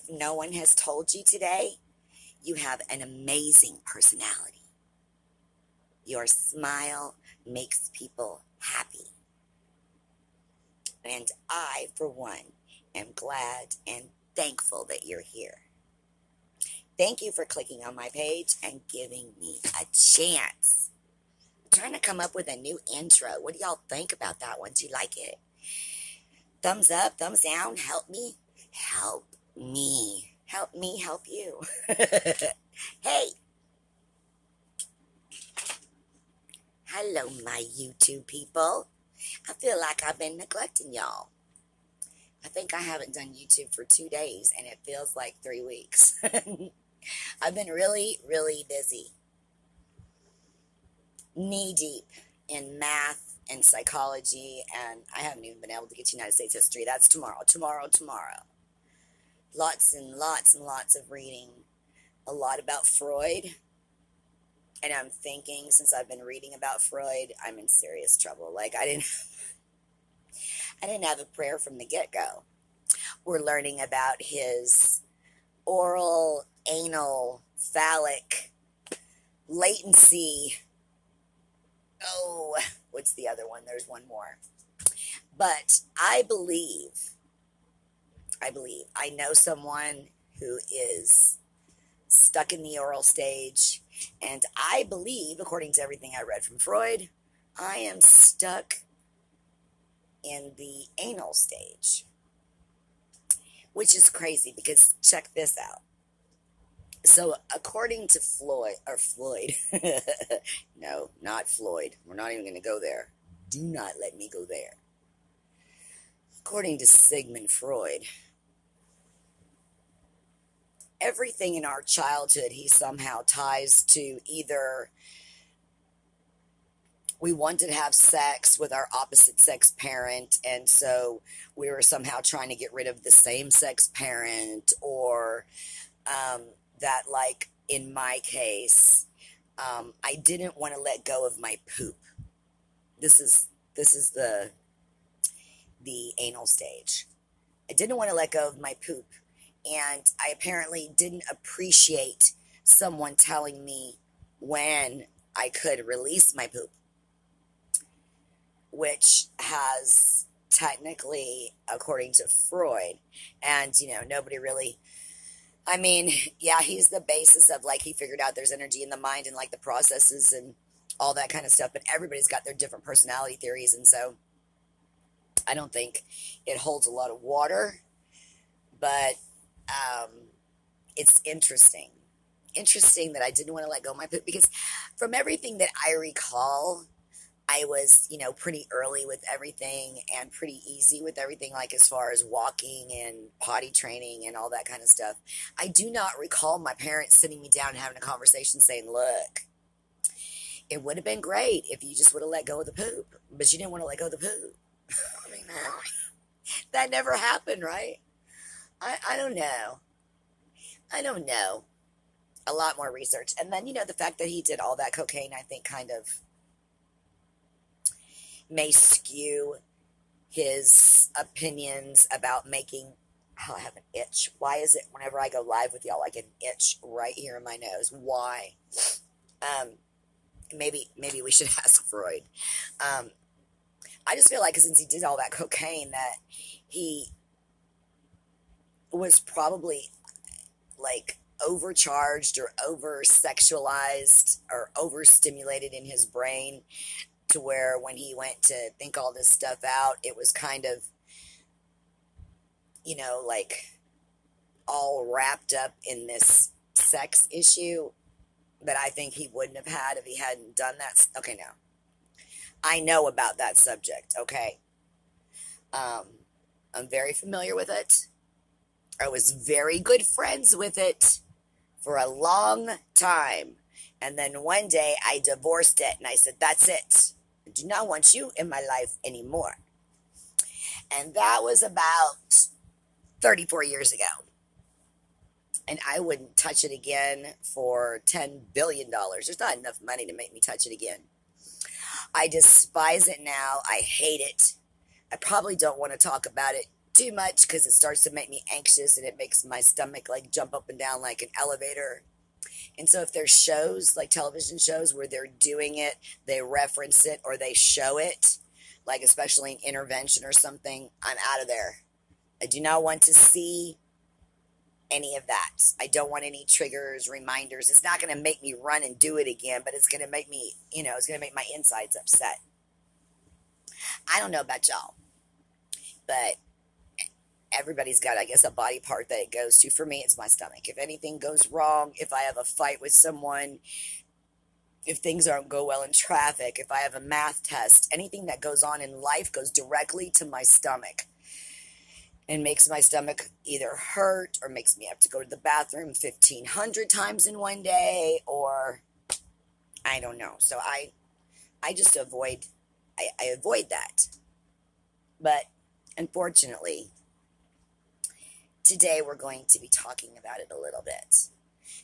If no one has told you today, you have an amazing personality. Your smile makes people happy. And I, for one, am glad and thankful that you're here. Thank you for clicking on my page and giving me a chance. I'm trying to come up with a new intro. What do y'all think about that one? Do you like it? Thumbs up, thumbs down, help me. Help me. Help me help you. Hey. Hello, my YouTube people. I feel like I've been neglecting y'all. I think I haven't done YouTube for 2 days, and it feels like 3 weeks. I've been really, really busy. Knee-deep in math and psychology, and I haven't even been able to get United States history. That's tomorrow. Lots and lots and lots of reading. A lot about Freud. And I'm thinking, since I've been reading about Freud, I'm in serious trouble. Like, I didn't have a prayer from the get-go. We're learning about his oral, anal, phallic, latency. Oh, what's the other one? There's one more. But I know someone who is stuck in the oral stage, and I believe, according to everything I read from Freud, I am stuck in the anal stage, which is crazy because check this out. So according to Floyd, no, not Floyd. We're not even going to go there. Do not let me go there. According to Sigmund Freud, everything in our childhood he somehow ties to either we wanted to have sex with our opposite sex parent, and so we were somehow trying to get rid of the same sex parent, or that, like in my case, I didn't want to let go of my poop. This is the anal stage. I didn't want to let go of my poop. And I apparently didn't appreciate someone telling me when I could release my poop, which has technically, according to Freud, and, nobody really, yeah, he's the basis of, like, he figured out there's energy in the mind and, like, the processes and all that kind of stuff, but everybody's got their different personality theories, and so I don't think it holds a lot of water, but it's interesting that I didn't want to let go of my poop, because from everything that I recall, I was, pretty early with everything and pretty easy with everything, like as far as walking and potty training and all that kind of stuff. I do not recall my parents sitting me down and having a conversation saying, look, it would have been great if you just would have let go of the poop, but you didn't want to let go of the poop. That never happened, right? I don't know. A lot more research. And then, the fact that he did all that cocaine, I think kind of may skew his opinions about making, I have an itch. Why is it whenever I go live with y'all, I get an itch right here in my nose? Why? Maybe we should ask Freud. I just feel like since he did all that cocaine, that he was probably like overcharged or over sexualized or overstimulated in his brain, to where when he went to think all this stuff out, it was kind of, like all wrapped up in this sex issue that I think he wouldn't have had if he hadn't done that. Okay, now I know about that subject. Okay. I'm very familiar with it. I was very good friends with it for a long time. And then one day I divorced it and I said, that's it. I do not want you in my life anymore. And that was about 34 years ago. And I wouldn't touch it again for $10 billion. There's not enough money to make me touch it again. I despise it now. I hate it. I probably don't want to talk about it too much because it starts to make me anxious and it makes my stomach like jump up and down like an elevator. And so if there's shows, like television shows where they're doing it, they reference it or they show it, like especially an intervention or something, I'm out of there. I do not want to see any of that. I don't want any triggers, reminders. It's not going to make me run and do it again, but it's going to make me, it's going to make my insides upset. I don't know about y'all, but everybody's got, I guess, a body part that it goes to. For me, it's my stomach. If anything goes wrong, if I have a fight with someone, if things don't go well in traffic, if I have a math test, anything that goes on in life goes directly to my stomach and makes my stomach either hurt or makes me have to go to the bathroom 1,500 times in one day, or I don't know. So I just avoid that. But unfortunately, today we're going to be talking about it a little bit.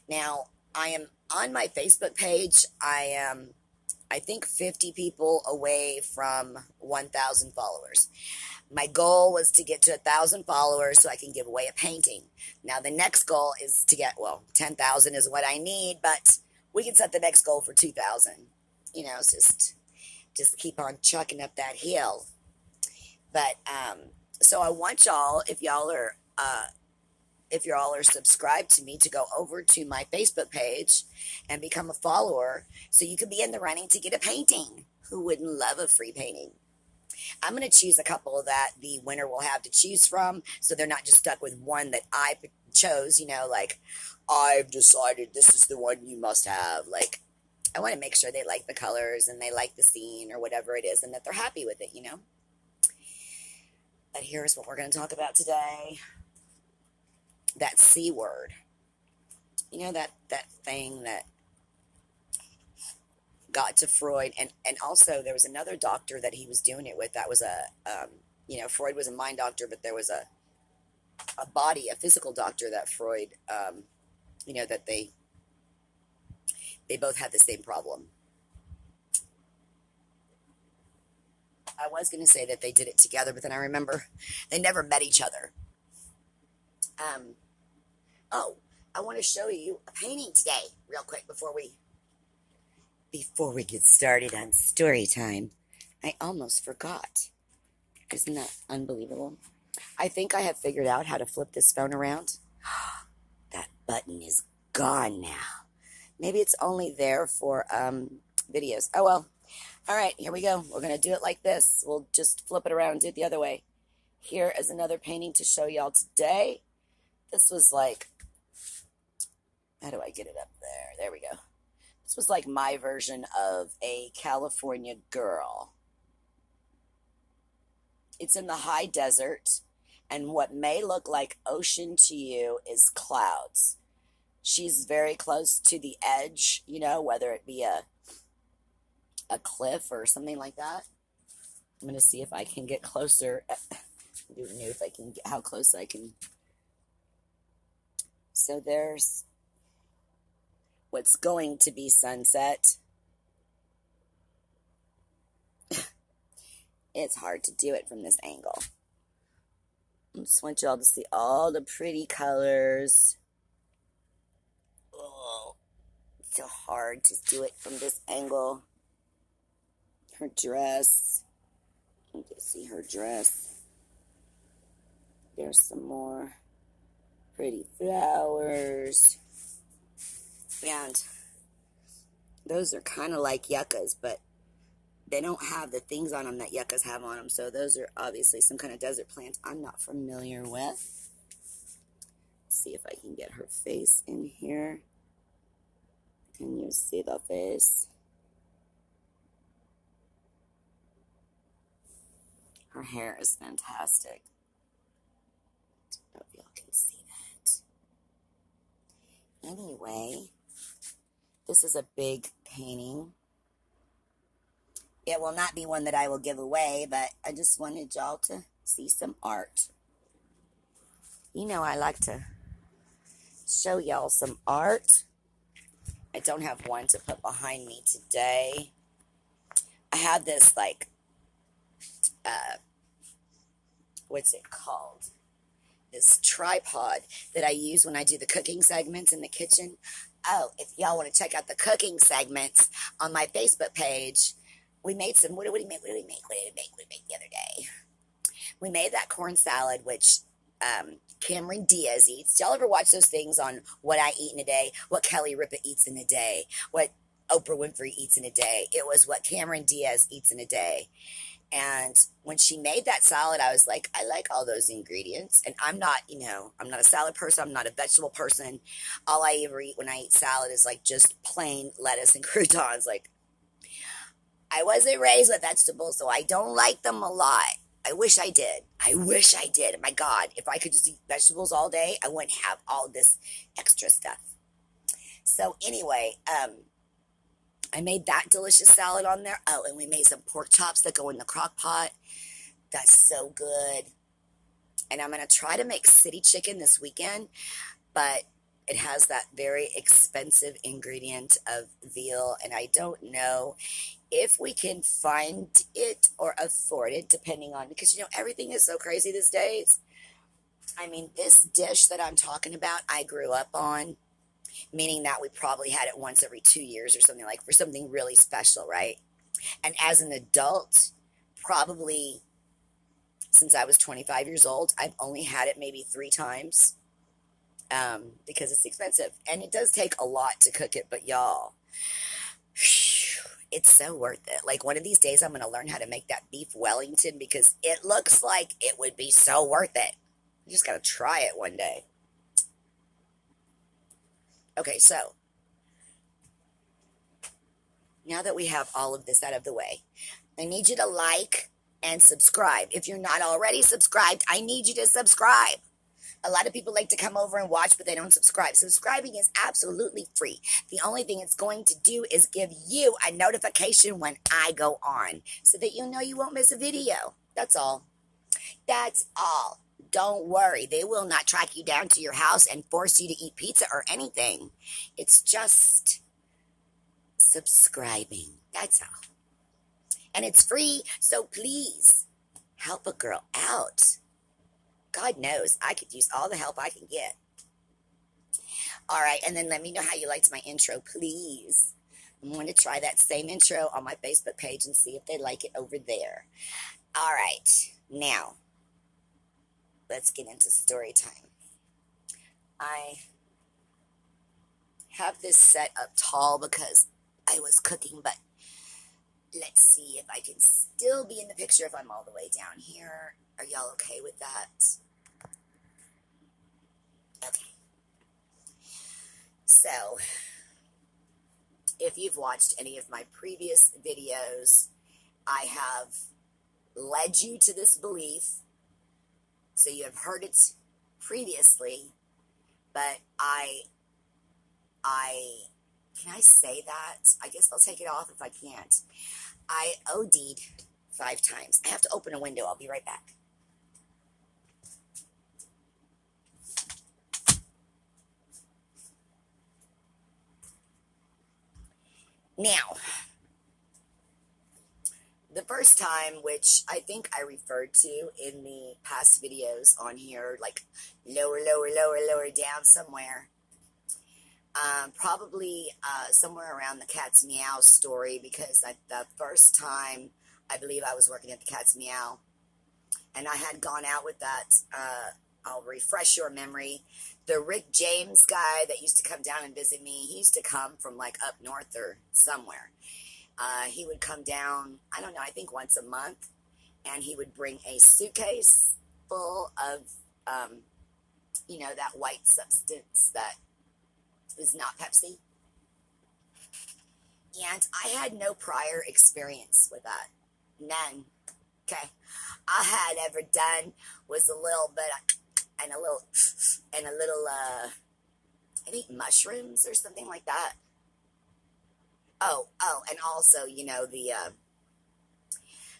Now, I am on my Facebook page. I think 50 people away from 1,000 followers. My goal was to get to 1,000 followers so I can give away a painting. Now, the next goal is to get, 10,000 is what I need, but we can set the next goal for 2,000. It's just keep on chucking up that hill. But, so I want y'all, if y'all are subscribed to me, to go over to my Facebook page and become a follower so you could be in the running to get a painting. Who wouldn't love a free painting? I'm going to choose a couple that the winner will have to choose from, so they're not just stuck with one that I chose, like, I've decided this is the one you must have. Like, I want to make sure they like the colors and they like the scene or whatever it is and that they're happy with it, But here's what we're going to talk about today. That C word. That thing that got to Freud, and also there was another doctor that he was doing it with. That was Freud was a mind doctor, but there was a physical doctor that Freud, that they both had the same problem. I was going to say that they did it together, but then I remember they never met each other. I want to show you a painting today, real quick, before we get started on story time. I almost forgot. Isn't that unbelievable? I think I have figured out how to flip this phone around. That button is gone now. Maybe it's only there for videos. Oh, well. All right, here we go. We're going to do it like this. We'll just flip it around and do it the other way. Here is another painting to show y'all today. This was like, how do I get it up there? There we go. This was like my version of a California girl. It's in the high desert, and what may look like ocean to you is clouds. She's very close to the edge, whether it be a cliff or something like that. I'm going to see if I can get closer. I don't know if I can get how close I can. So there's what's going to be sunset. It's hard to do it from this angle. I just want y'all to see all the pretty colors. Oh, it's so hard to do it from this angle. Her dress. You can see her dress. There's some more pretty flowers. And those are kind of like yuccas, but they don't have the things on them that yuccas have on them. So those are obviously some kind of desert plants I'm not familiar with. Let's see if I can get her face in here. Can you see the face? Her hair is fantastic. I don't know if y'all can see that. Anyway, this is a big painting. It will not be one that I will give away, but I just wanted y'all to see some art. I like to show y'all some art. I don't have one to put behind me today. I have this, what's it called? This tripod that I use when I do the cooking segments in the kitchen. Oh, if y'all want to check out the cooking segments on my Facebook page, we made some, what did we make the other day? We made that corn salad, which Cameron Diaz eats. Y'all ever watch those things on What I Eat in a Day? What Kelly Ripa eats in a day? What Oprah Winfrey eats in a day? It was what Cameron Diaz eats in a day. And when she made that salad, I was like, I like all those ingredients. And I'm not, I'm not a salad person. I'm not a vegetable person. All I ever eat when I eat salad is like just plain lettuce and croutons. Like, I wasn't raised with vegetables, so I don't like them a lot. I wish I did. My God, if I could just eat vegetables all day, I wouldn't have all this extra stuff. So anyway, I made that delicious salad on there. Oh, and we made some pork chops that go in the crock pot. That's so good. And I'm going to try to make city chicken this weekend, but it has that very expensive ingredient of veal, and I don't know if we can find it or afford it, depending on, because, everything is so crazy these days. I mean, this dish that I'm talking about, I grew up on, meaning that we probably had it once every 2 years or something, like for something really special, right? And as an adult, probably since I was 25 years old, I've only had it maybe 3 times because it's expensive. And it does take a lot to cook it, but y'all, it's so worth it. Like one of these days, I'm going to learn how to make that beef Wellington because it looks like it would be so worth it. You just got to try it one day. Okay, so now that we have all of this out of the way, I need you to like and subscribe. If you're not already subscribed, I need you to subscribe. A lot of people like to come over and watch, but they don't subscribe. Subscribing is absolutely free. The only thing it's going to do is give you a notification when I go on so that you know you won't miss a video. That's all. That's all. Don't worry. They will not track you down to your house and force you to eat pizza or anything. It's just subscribing. That's all. And it's free, so please help a girl out. God knows I could use all the help I can get. All right, and then let me know how you liked my intro, please. I'm going to try that same intro on my Facebook page and see if they like it over there. All right, now, let's get into story time. I have this set up tall because I was cooking, but let's see if I can still be in the picture if I'm all the way down here. Are y'all okay with that? Okay. So, if you've watched any of my previous videos, I have led you to this belief. So you have heard it previously, but can I say that? I guess I'll take it off if I can't. I OD'd 5 times. I have to open a window. I'll be right back. Now, the first time, which I think I referred to in the past videos on here, like lower down somewhere, probably somewhere around the Cat's Meow story, because the first time I believe I was working at the Cat's Meow, and I had gone out with that, I'll refresh your memory, the Rick James guy that used to come down and visit me. He used to come from like up north or somewhere. He would come down, I don't know, I think once a month, and he would bring a suitcase full of, that white substance that is not Pepsi. And I had no prior experience with that. None. Okay. All I had ever done was a little bit and a little, I think mushrooms or something like that. Oh, and also,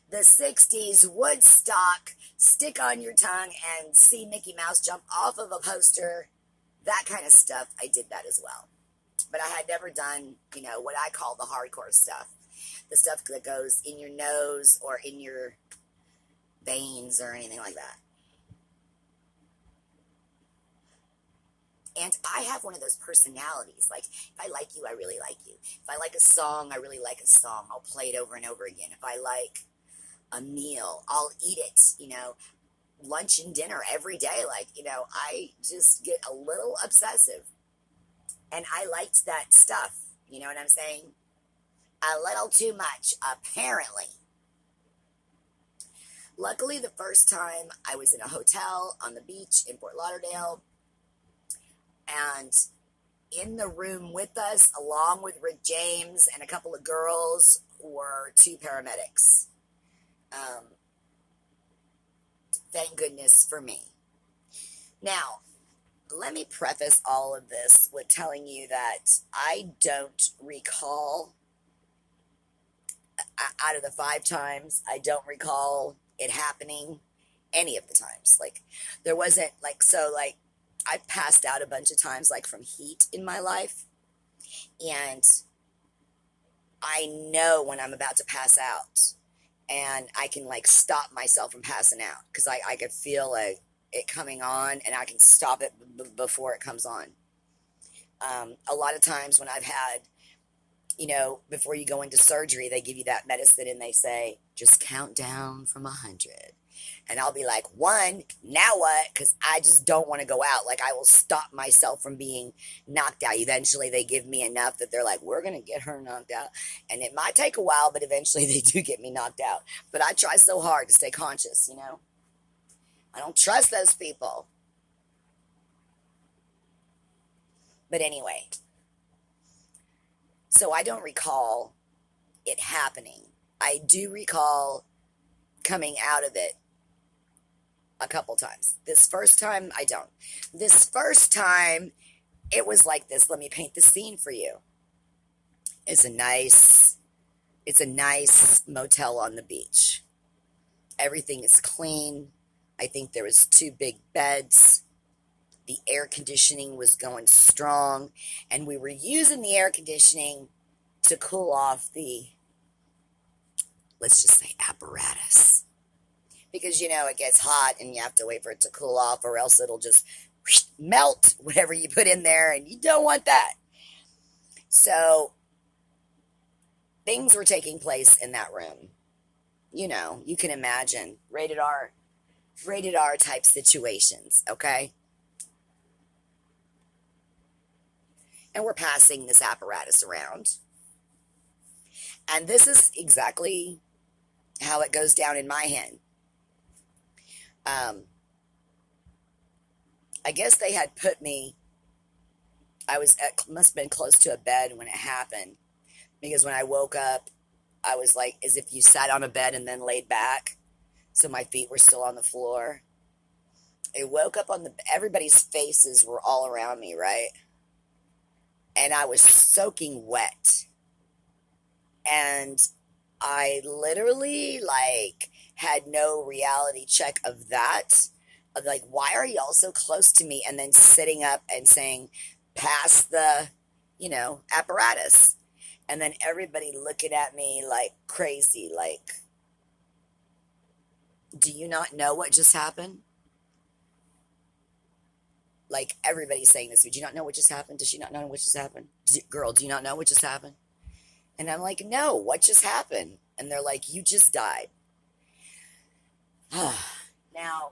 the 60s Woodstock, stick on your tongue and see Mickey Mouse jump off of a poster, that kind of stuff. I did that as well. But I had never done, what I call the hardcore stuff. The stuff that goes in your nose or in your veins or anything like that. And I have one of those personalities. Like, if I like you, I really like you. If I like a song, I really like a song. I'll play it over and over again. If I like a meal, I'll eat it, lunch and dinner every day. Like, I just get a little obsessive. And I liked that stuff. You know what I'm saying? A little too much, apparently. Luckily, the first time I was in a hotel on the beach in Fort Lauderdale, and in the room with us, along with Rick James and a couple of girls, were 2 paramedics. Thank goodness for me. Now, let me preface all of this with telling you that I don't recall, out of the 5 times, I don't recall it happening any of the times. Like, there wasn't, I've passed out a bunch of times, like, from heat in my life. And I know when I'm about to pass out. And I can, stop myself from passing out. Because I could feel, it coming on. And I can stop it before it comes on. A lot of times when I've had, before you go into surgery, they give you that medicine and they say, just count down from 100. And I'll be like, 1, now what? Because I just don't want to go out. Like, I will stop myself from being knocked out. Eventually, they give me enough that they're like, we're going to get her knocked out. And it might take a while, but eventually they do get me knocked out. But I try so hard to stay conscious, I don't trust those people. But anyway, so I don't recall it happening. I do recall coming out of it a couple times. This first time, I don't. This first time, it was like this. Let me paint the scene for you. It's a nice motel on the beach. Everything is clean. I think there was 2 big beds. The air conditioning was going strong, and we were using the air conditioning to cool off the, let's just say, apparatus. Because, it gets hot and you have to wait for it to cool off, or else it'll just melt whatever you put in there, and you don't want that. So things were taking place in that room. You can imagine rated R type situations, okay? And we're passing this apparatus around. And this is exactly how it goes down in my head. I guess they had put me, must have been close to a bed when it happened. Because when I woke up, I was like, as if you sat on a bed and then laid back. So my feet were still on the floor. I woke up everybody's faces were all around me, right? And I was soaking wet. And I literally, had no reality check of that. Of why are y'all so close to me? And then sitting up and saying, pass the, apparatus. And then everybody looking at me like crazy, do you not know what just happened? Everybody's saying this. Do you not know what just happened? Does she not know what just happened? Girl, do you not know what just happened? And I'm like, no, what just happened? And they're like, you just died. Now,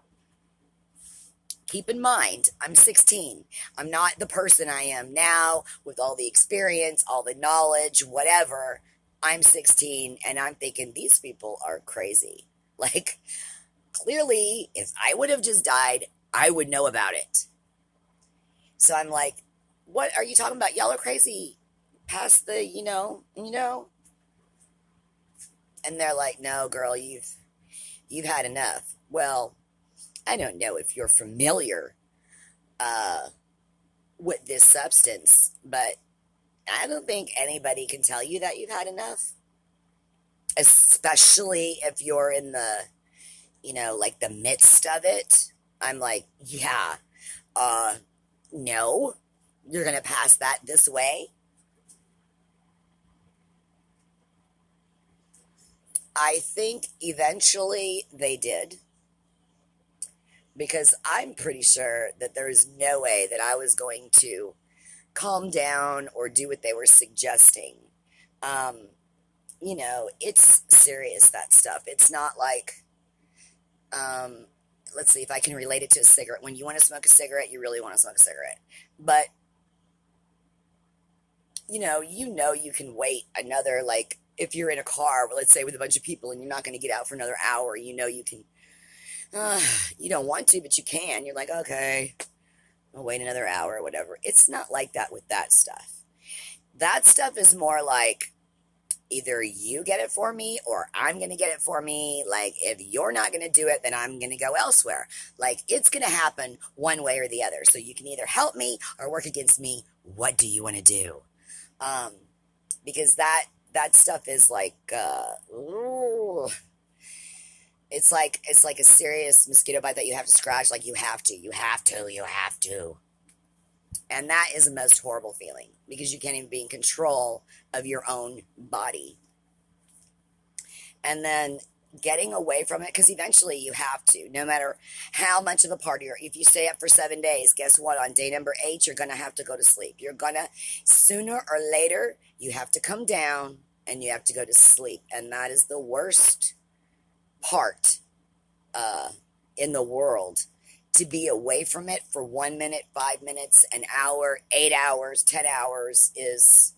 keep in mind, I'm 16. I'm not the person I am now with all the experience, all the knowledge, whatever. I'm 16 and I'm thinking these people are crazy. Clearly, if I would have just died, I would know about it. So I'm like, what are you talking about? Y'all are crazy. Past the, And they're like, no, girl, you've had enough. Well, I don't know if you're familiar with this substance, but I don't think anybody can tell you that you've had enough. Especially if you're in the, the midst of it. I'm like, yeah, no, you're going to pass that this way. I think eventually they did. because I'm pretty sure that there is no way that I was going to calm down or do what they were suggesting. Um, it's serious, that stuff. It's not like, um, let's see if I can relate it to a cigarette. When you want to smoke a cigarette, you really want to smoke a cigarette. But, you can wait another, like, if you're in a car, let's say with a bunch of people and you're not going to get out for another hour, you can, uh, you don't want to, but you can. You're like, okay, I'll wait another hour or whatever. It's not like that with that stuff. That stuff is more like, either you get it for me or I'm going to get it for me. Like, if you're not going to do it, then I'm going to go elsewhere. Like, it's going to happen one way or the other. So you can either help me or work against me. What do you want to do? Um, because that stuff is like, ooh, it's like a serious mosquito bite that you have to scratch. Like, you have to. And that is the most horrible feeling because you can't even be in control of your own body. And then getting away from it, because eventually you have to, no matter how much of a partier. If you stay up for 7 days, guess what? On day number 8, you're going to have to go to sleep. You're going to, sooner or later, you have to come down and you have to go to sleep. And that is the worst part in the world. To be away from it for 1 minute, 5 minutes, an hour, 8 hours, 10 hours is,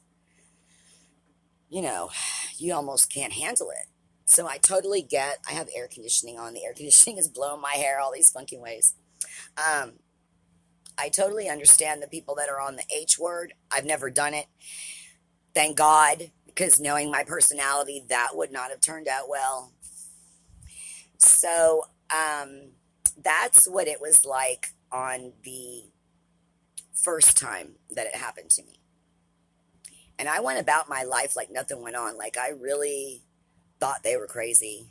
you almost can't handle it. So I totally get, I have air conditioning on. The air conditioning is blowing my hair all these funky ways. I totally understand the people that are on the H word. I've never done it. Thank God, because knowing my personality, that would not have turned out well. So, that's what it was like on the first time that it happened to me. And I went about my life like nothing went on. Like, I really thought they were crazy.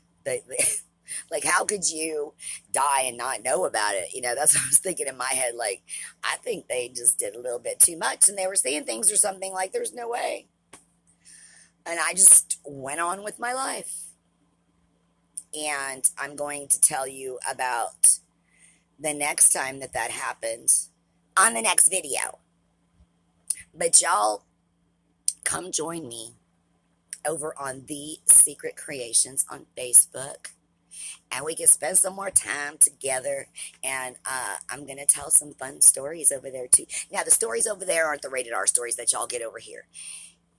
Like, how could you die and not know about it? That's what I was thinking in my head. Like, I think they just did a little bit too much and they were saying things or something like, there's no way. And I just went on with my life. And I'm going to tell you about the next time that happened on the next video. But y'all, come join me over on The Secret Creations on Facebook. And we can spend some more time together. And I'm going to tell some fun stories over there too. Now, the stories over there aren't the rated R stories that y'all get over here.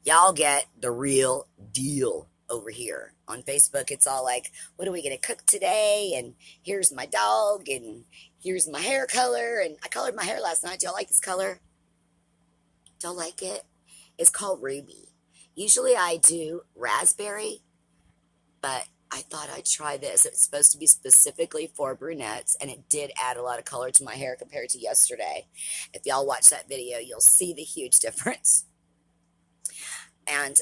Y'all get the real deal over here. On Facebook, it's all like, what are we going to cook today? And here's my dog, and here's my hair color. And I colored my hair last night. Do y'all like this color? Do y'all like it? It's called Ruby. Usually I do raspberry, but I thought I'd try this. It's supposed to be specifically for brunettes, and it did add a lot of color to my hair compared to yesterday. If y'all watch that video, you'll see the huge difference. And,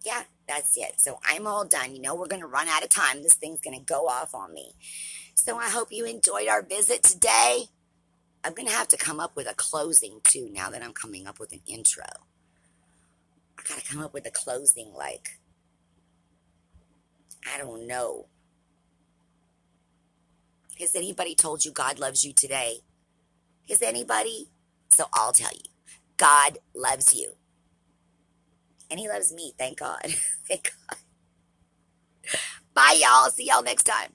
yeah, that's it. So I'm all done. We're going to run out of time. This thing's going to go off on me. So I hope you enjoyed our visit today. I'm going to have to come up with a closing, too, now that I'm coming up with an intro. I got to come up with a closing, like, I don't know. Has anybody told you God loves you today? Has anybody? So I'll tell you. God loves you. And he loves me, thank God. Thank God. Bye, y'all. See y'all next time.